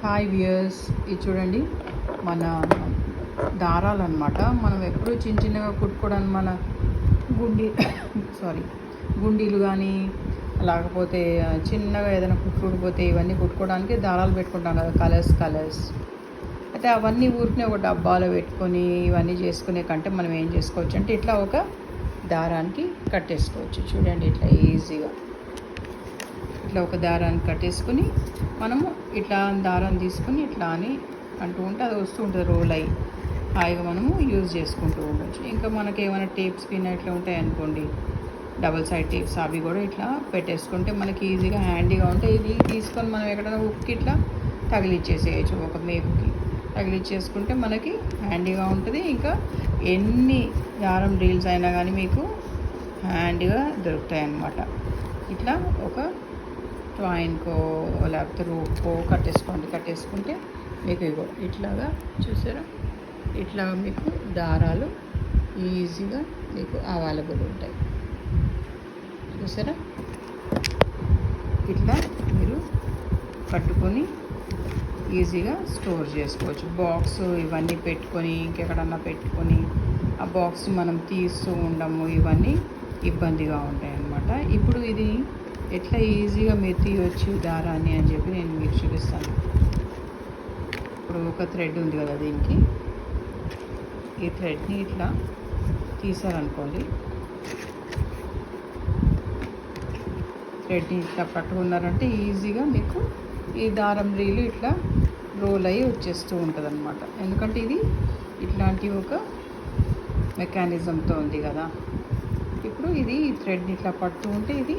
Hi viewers, ఇది చూడండి మన దారాలు అనమాట. మనం ఎప్పుడు చిన్న చిన్నగా కుట్టుకోవడానికి మన గుండీ గుండీలు కానీ లేకపోతే చిన్నగా ఏదైనా కుట్టుకుడిపోతే ఇవన్నీ కుట్టుకోవడానికి దారాలు పెట్టుకుంటాం కదా, కలర్స్. అయితే అవన్నీ ఊరికనే ఒక డబ్బాలో పెట్టుకొని ఇవన్నీ చేసుకునే కంటే మనం ఏం చేసుకోవచ్చు అంటే ఇట్లా ఒక దారానికి కట్టేసుకోవచ్చు. చూడండి ఇట్లా ఈజీగా ఇట్లా ఒక దారాన్ని కట్టేసుకుని మనము ఇట్లా దారాన్ని తీసుకుని ఇట్లా అని అంటూ ఉంటే అది వస్తూ ఉంటుంది, రోల్ అయ్యి హాయిగా మనము యూజ్ చేసుకుంటూ ఉండొచ్చు. ఇంకా మనకి ఏమైనా టేప్స్ పిన్ ఇట్లా ఉంటాయి అనుకోండి, డబుల్ సైడ్ టేప్స్, అవి కూడా ఇట్లా పెట్టేసుకుంటే మనకి ఈజీగా హ్యాండీగా ఉంటాయి. ఇది తీసుకొని మనం ఎక్కడైనా హుక్కి ఇట్లా తగిలిచ్చేసేయచ్చు, ఒక మేకుకి తగిలిచ్చేసుకుంటే మనకి హ్యాండీగా ఉంటుంది. ఇంకా ఎన్ని దారం రీల్స్ అయినా కానీ మీకు హ్యాండీగా దొరుకుతాయి అన్నమాట. ఇట్లా ఒక ట్వైన్కో లేకపోతే రూప్కో కట్టేసుకుంటే మీకు ఇగో ఇట్లాగా చూసారా, ఇట్లాగా మీకు దారాలు ఈజీగా మీకు అవైలబుల్ ఉంటాయి. చూసారా, ఇట్లా మీరు కట్టుకొని ఈజీగా స్టోర్ చేసుకోవచ్చు. బాక్స్ ఇవన్నీ పెట్టుకొని ఇంకెక్కడన్నా పెట్టుకొని ఆ బాక్స్ మనం తీస్తూ ఉండము, ఇవన్నీ ఇబ్బందిగా ఉంటాయి అన్నమాట. ఇప్పుడు ఇది ఎట్లా ఈజీగా మీరు తీయవచ్చు దారాన్ని అని చెప్పి నేను మీకు చూపిస్తాను. ఇప్పుడు ఒక థ్రెడ్ ఉంది కదా, దీనికి ఈ థ్రెడ్ని ఇట్లా తీసారనుకోండి, థ్రెడ్ని ఇట్లా పట్టుకున్నారంటే ఈజీగా మీకు ఈ దారం రీలు ఇట్లా రోల్ అయ్యి వచ్చేస్తూ ఉంటుంది అనమాట. ఎందుకంటే ఇది ఇట్లాంటి ఒక మెకానిజంతో ఉంది కదా. ఇప్పుడు ఇది ఈ థ్రెడ్ని ఇట్లా పడుతూ ఉంటే ఇది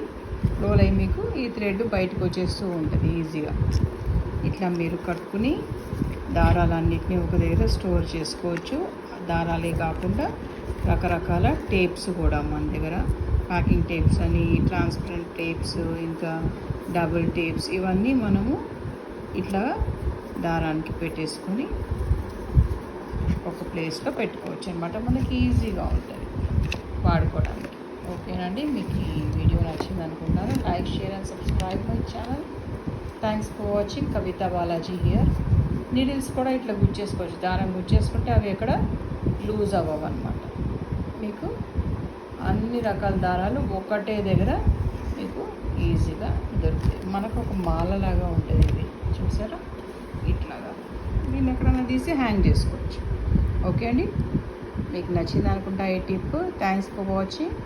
రోల్ అయ్యి మీకు ఈ థ్రెడ్ బయటకు వచ్చేస్తూ ఉంటుంది ఈజీగా. ఇట్లా మీరు కట్టుకుని దారాలన్నిటినీ ఒక దగ్గర స్టోర్ చేసుకోవచ్చు. దారాలే కాకుండా రకరకాల టేప్స్ కూడా మన దగ్గర, ప్యాకింగ్ టేప్స్ అని, ట్రాన్స్పరెంట్ టేప్స్, ఇంకా డబుల్ టేప్స్, ఇవన్నీ మనము ఇట్లా దారానికి పెట్టేసుకొని ఒక ప్లేస్లో పెట్టుకోవచ్చు అనమాట. మనకి ఈజీగా ఉంటుంది వాడుకోవడానికి. ఓకేనండి, మీకు ఈ వీడియో నచ్చింది అనుకుంటాను. Like, share and subscribe my channel. Thanks for watching. Kavitha Balaji here. Needles కూడా ఇట్లా గుచ్చేసుకోవచ్చు, దారం గుచ్చేసుకుంటే అవి ఎక్కడ లూజ్ అవ్వవు అనమాట. మీకు అన్ని రకాల దారాలు ఒకటే దగ్గర మీకు ఈజీగా దొరుకుతాయి. మనకు ఒక మాలలాగా ఉంటుంది ఇది, చూసారా, ఇట్లాగా. దీన్ని ఎక్కడైనా తీసి హ్యాంగ్ చేసుకోవచ్చు. ఓకే అండి, మీకు నచ్చింది అనుకుంటా ఈ టిప్. Thanks for watching.